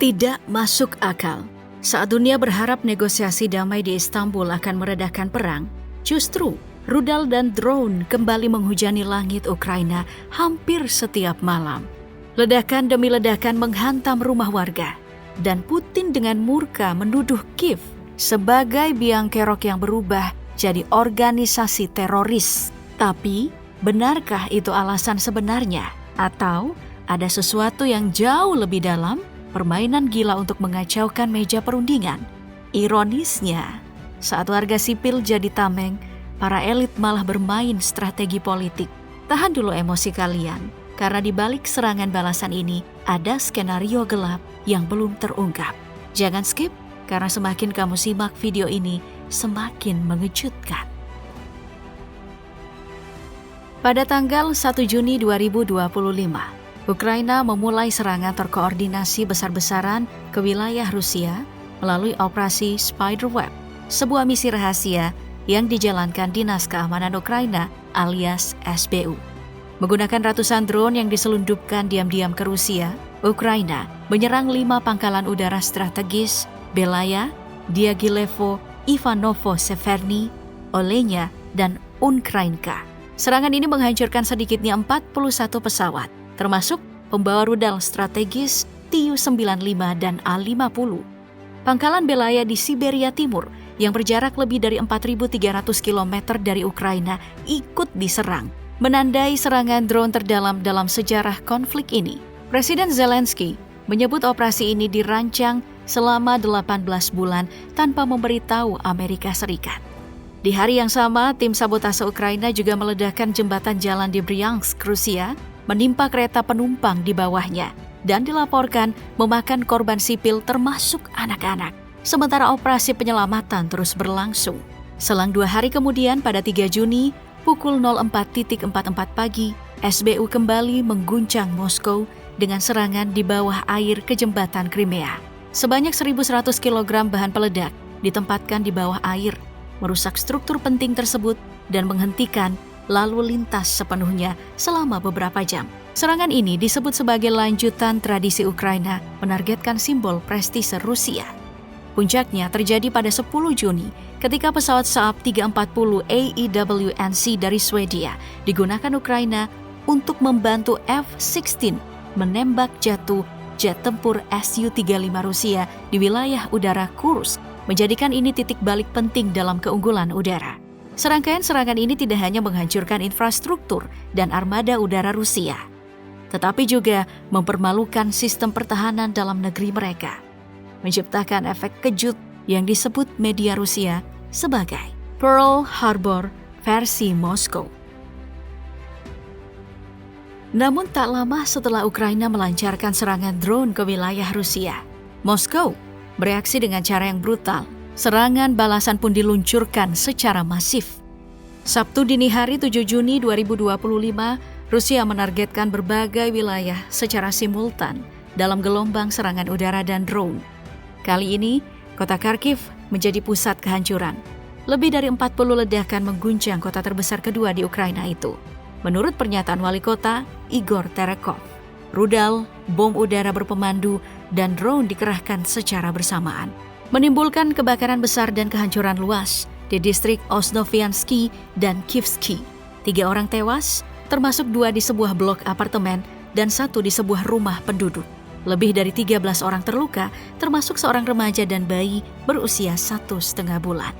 Tidak masuk akal. Saat dunia berharap negosiasi damai di Istanbul akan meredakan perang, justru rudal dan drone kembali menghujani langit Ukraina hampir setiap malam. Ledakan demi ledakan menghantam rumah warga, dan Putin dengan murka menuduh Kiev sebagai biang kerok yang berubah jadi organisasi teroris. Tapi, benarkah itu alasan sebenarnya? Atau ada sesuatu yang jauh lebih dalam? Permainan gila untuk mengacaukan meja perundingan. Ironisnya, saat warga sipil jadi tameng, para elit malah bermain strategi politik. Tahan dulu emosi kalian, karena di balik serangan balasan ini ada skenario gelap yang belum terungkap. Jangan skip, karena semakin kamu simak video ini, semakin mengejutkan. Pada tanggal 1 Juni 2025, Ukraina memulai serangan terkoordinasi besar-besaran ke wilayah Rusia melalui operasi Spiderweb, sebuah misi rahasia yang dijalankan Dinas Keamanan Ukraina alias SBU. Menggunakan ratusan drone yang diselundupkan diam-diam ke Rusia, Ukraina menyerang 5 pangkalan udara strategis Belaya, Diaghilevo, Ivanovo-Severny, Olenya, dan Ukrainka. Serangan ini menghancurkan sedikitnya 41 pesawat, termasuk pembawa rudal strategis Tu-95 dan A-50. Pangkalan Belaya di Siberia Timur yang berjarak lebih dari 4.300 km dari Ukraina ikut diserang, menandai serangan drone terdalam dalam sejarah konflik ini. Presiden Zelensky menyebut operasi ini dirancang selama 18 bulan tanpa memberitahu Amerika Serikat. Di hari yang sama, tim sabotase Ukraina juga meledakkan jembatan jalan di Bryansk, Rusia, menimpa kereta penumpang di bawahnya, dan dilaporkan memakan korban sipil termasuk anak-anak. Sementara operasi penyelamatan terus berlangsung. Selang 2 hari kemudian, pada 3 Juni, pukul 04.44 pagi, SBU kembali mengguncang Moskow dengan serangan di bawah air ke jembatan Crimea. Sebanyak 1.100 kg bahan peledak ditempatkan di bawah air, merusak struktur penting tersebut dan menghentikan lalu lintas sepenuhnya selama beberapa jam. Serangan ini disebut sebagai lanjutan tradisi Ukraina menargetkan simbol prestise Rusia. Puncaknya terjadi pada 10 Juni ketika pesawat Saab 340 AEWNC dari Swedia digunakan Ukraina untuk membantu F-16 menembak jatuh jet tempur Su-35 Rusia di wilayah udara Kursk, menjadikan ini titik balik penting dalam keunggulan udara. Serangkaian serangan ini tidak hanya menghancurkan infrastruktur dan armada udara Rusia, tetapi juga mempermalukan sistem pertahanan dalam negeri mereka, menciptakan efek kejut yang disebut media Rusia sebagai Pearl Harbor versi Moskow. Namun tak lama setelah Ukraina melancarkan serangan drone ke wilayah Rusia, Moskow bereaksi dengan cara yang brutal. Serangan balasan pun diluncurkan secara masif. Sabtu dini hari 7 Juni 2025, Rusia menargetkan berbagai wilayah secara simultan dalam gelombang serangan udara dan drone. Kali ini, kota Kharkiv menjadi pusat kehancuran. Lebih dari 40 ledakan mengguncang kota terbesar kedua di Ukraina itu. Menurut pernyataan wali kota, Igor Terekov, rudal, bom udara berpemandu, dan drone dikerahkan secara bersamaan, menimbulkan kebakaran besar dan kehancuran luas di distrik Osnoviansky dan Kivsky. 3 orang tewas, termasuk 2 di sebuah blok apartemen dan 1 di sebuah rumah penduduk. Lebih dari 13 orang terluka, termasuk seorang remaja dan bayi berusia 1,5 bulan.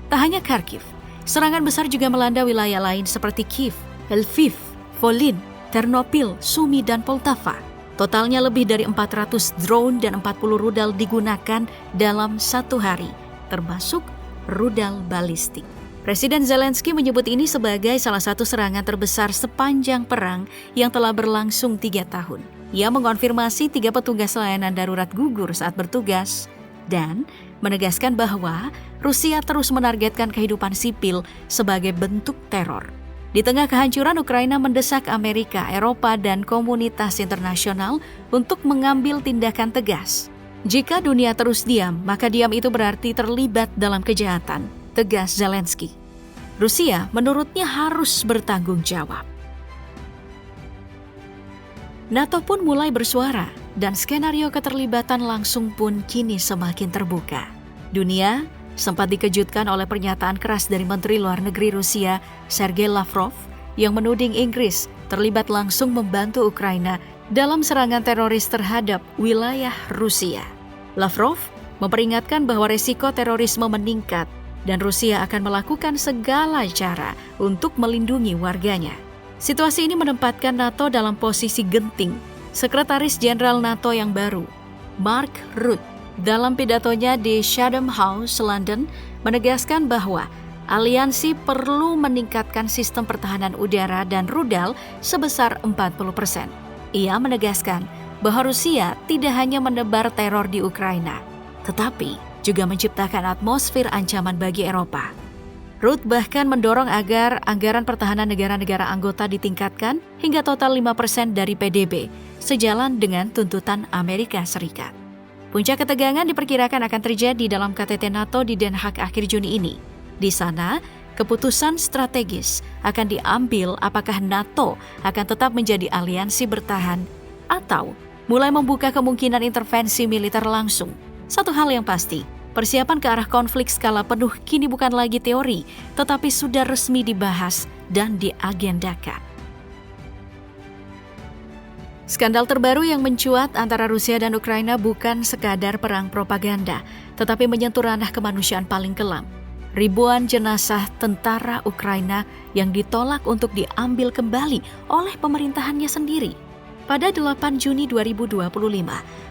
Tak hanya Kharkiv, serangan besar juga melanda wilayah lain seperti Kiev, Lviv, Volyn, Ternopil, Sumy, dan Poltava. Totalnya lebih dari 400 drone dan 40 rudal digunakan dalam 1 hari, termasuk rudal balistik. Presiden Zelensky menyebut ini sebagai salah satu serangan terbesar sepanjang perang yang telah berlangsung 3 tahun. Ia mengonfirmasi 3 petugas layanan darurat gugur saat bertugas dan menegaskan bahwa Rusia terus menargetkan kehidupan sipil sebagai bentuk teror. Di tengah kehancuran, Ukraina mendesak Amerika, Eropa, dan komunitas internasional untuk mengambil tindakan tegas. Jika dunia terus diam, maka diam itu berarti terlibat dalam kejahatan, tegas Zelensky. Rusia menurutnya harus bertanggung jawab. NATO pun mulai bersuara dan skenario keterlibatan langsung pun kini semakin terbuka. Dunia sempat dikejutkan oleh pernyataan keras dari Menteri Luar Negeri Rusia, Sergei Lavrov, yang menuding Inggris terlibat langsung membantu Ukraina dalam serangan teroris terhadap wilayah Rusia. Lavrov memperingatkan bahwa resiko terorisme meningkat dan Rusia akan melakukan segala cara untuk melindungi warganya. Situasi ini menempatkan NATO dalam posisi genting. Sekretaris Jenderal NATO yang baru, Mark Rutte, dalam pidatonya di Chatham House, London, menegaskan bahwa aliansi perlu meningkatkan sistem pertahanan udara dan rudal sebesar 40%. Ia menegaskan bahwa Rusia tidak hanya menebar teror di Ukraina, tetapi juga menciptakan atmosfer ancaman bagi Eropa. Rutte bahkan mendorong agar anggaran pertahanan negara-negara anggota ditingkatkan hingga total 5% dari PDB, sejalan dengan tuntutan Amerika Serikat. Puncak ketegangan diperkirakan akan terjadi dalam KTT NATO di Den Haag akhir Juni ini. Di sana, keputusan strategis akan diambil apakah NATO akan tetap menjadi aliansi bertahan atau mulai membuka kemungkinan intervensi militer langsung. Satu hal yang pasti, persiapan ke arah konflik skala penuh kini bukan lagi teori, tetapi sudah resmi dibahas dan diagendakan. Skandal terbaru yang mencuat antara Rusia dan Ukraina bukan sekadar perang propaganda, tetapi menyentuh ranah kemanusiaan paling kelam. Ribuan jenazah tentara Ukraina yang ditolak untuk diambil kembali oleh pemerintahannya sendiri. Pada 8 Juni 2025,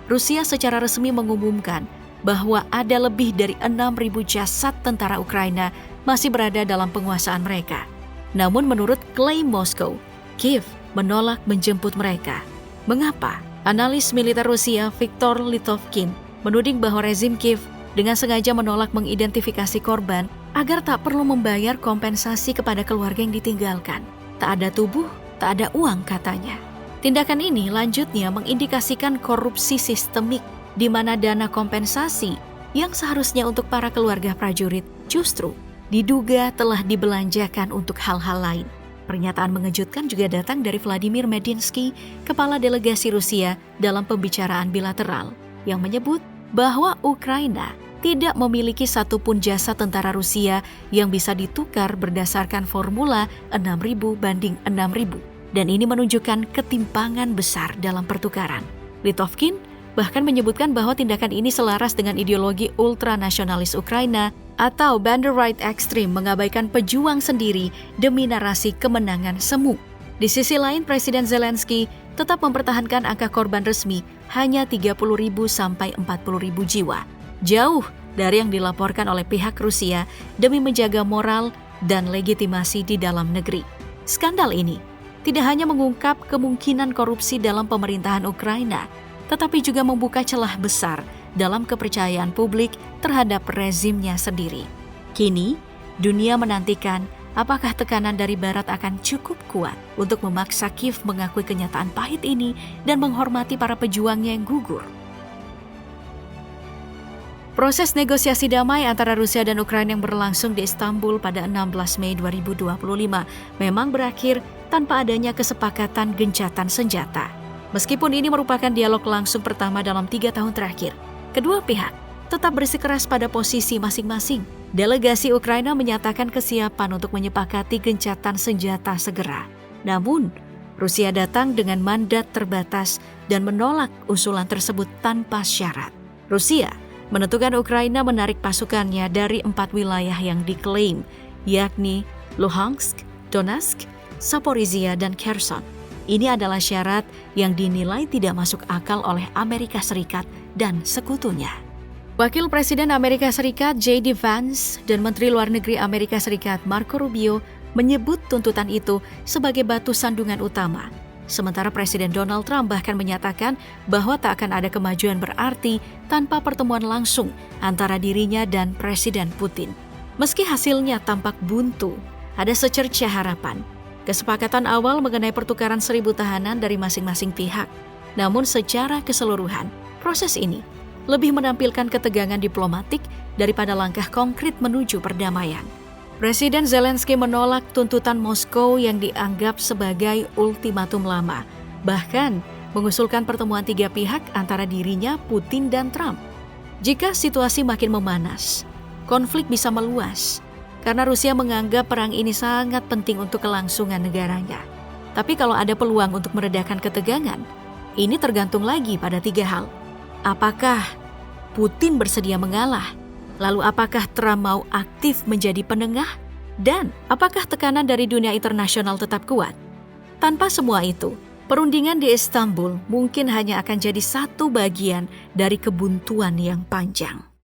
Rusia secara resmi mengumumkan bahwa ada lebih dari 6.000 jasad tentara Ukraina masih berada dalam penguasaan mereka. Namun menurut klaim Moskow, Kiev menolak menjemput mereka. Mengapa? Analis militer Rusia Viktor Litovkin menuding bahwa rezim Kiev dengan sengaja menolak mengidentifikasi korban agar tak perlu membayar kompensasi kepada keluarga yang ditinggalkan. Tak ada tubuh, tak ada uang katanya. Tindakan ini lanjutnya mengindikasikan korupsi sistemik di mana dana kompensasi yang seharusnya untuk para keluarga prajurit justru diduga telah dibelanjakan untuk hal-hal lain. Pernyataan mengejutkan juga datang dari Vladimir Medinsky, kepala delegasi Rusia dalam pembicaraan bilateral, yang menyebut bahwa Ukraina tidak memiliki satupun jasa tentara Rusia yang bisa ditukar berdasarkan formula 6.000 banding 6.000. Dan ini menunjukkan ketimpangan besar dalam pertukaran. Litovkin bahkan menyebutkan bahwa tindakan ini selaras dengan ideologi ultranasionalis Ukraina atau Banda Right Extreme mengabaikan pejuang sendiri demi narasi kemenangan semu. Di sisi lain, Presiden Zelensky tetap mempertahankan angka korban resmi hanya 30.000 sampai 40.000 jiwa. Jauh dari yang dilaporkan oleh pihak Rusia demi menjaga moral dan legitimasi di dalam negeri. Skandal ini tidak hanya mengungkap kemungkinan korupsi dalam pemerintahan Ukraina, tetapi juga membuka celah besar dalam kepercayaan publik terhadap rezimnya sendiri. Kini, dunia menantikan apakah tekanan dari Barat akan cukup kuat untuk memaksa Kiev mengakui kenyataan pahit ini dan menghormati para pejuangnya yang gugur. Proses negosiasi damai antara Rusia dan Ukraina yang berlangsung di Istanbul pada 16 Mei 2025 memang berakhir tanpa adanya kesepakatan gencatan senjata. Meskipun ini merupakan dialog langsung pertama dalam 3 tahun terakhir, kedua pihak tetap bersikeras pada posisi masing-masing. Delegasi Ukraina menyatakan kesiapan untuk menyepakati gencatan senjata segera. Namun, Rusia datang dengan mandat terbatas dan menolak usulan tersebut tanpa syarat. Rusia menentukan Ukraina menarik pasukannya dari 4 wilayah yang diklaim, yakni Luhansk, Donetsk, Zaporizhia, dan Kherson. Ini adalah syarat yang dinilai tidak masuk akal oleh Amerika Serikat dan sekutunya. Wakil Presiden Amerika Serikat J.D. Vance dan Menteri Luar Negeri Amerika Serikat Marco Rubio menyebut tuntutan itu sebagai batu sandungan utama. Sementara Presiden Donald Trump bahkan menyatakan bahwa tak akan ada kemajuan berarti tanpa pertemuan langsung antara dirinya dan Presiden Putin. Meski hasilnya tampak buntu, ada secerca harapan. Kesepakatan awal mengenai pertukaran 1.000 tahanan dari masing-masing pihak. Namun secara keseluruhan, proses ini lebih menampilkan ketegangan diplomatik daripada langkah konkret menuju perdamaian. Presiden Zelensky menolak tuntutan Moskow yang dianggap sebagai ultimatum lama. Bahkan, mengusulkan pertemuan tiga pihak antara dirinya, Putin, dan Trump. Jika situasi makin memanas, konflik bisa meluas karena Rusia menganggap perang ini sangat penting untuk kelangsungan negaranya. Tapi kalau ada peluang untuk meredakan ketegangan, ini tergantung lagi pada tiga hal. Apakah Putin bersedia mengalah? Lalu apakah Trump mau aktif menjadi penengah? Dan apakah tekanan dari dunia internasional tetap kuat? Tanpa semua itu, perundingan di Istanbul mungkin hanya akan jadi satu bagian dari kebuntuan yang panjang.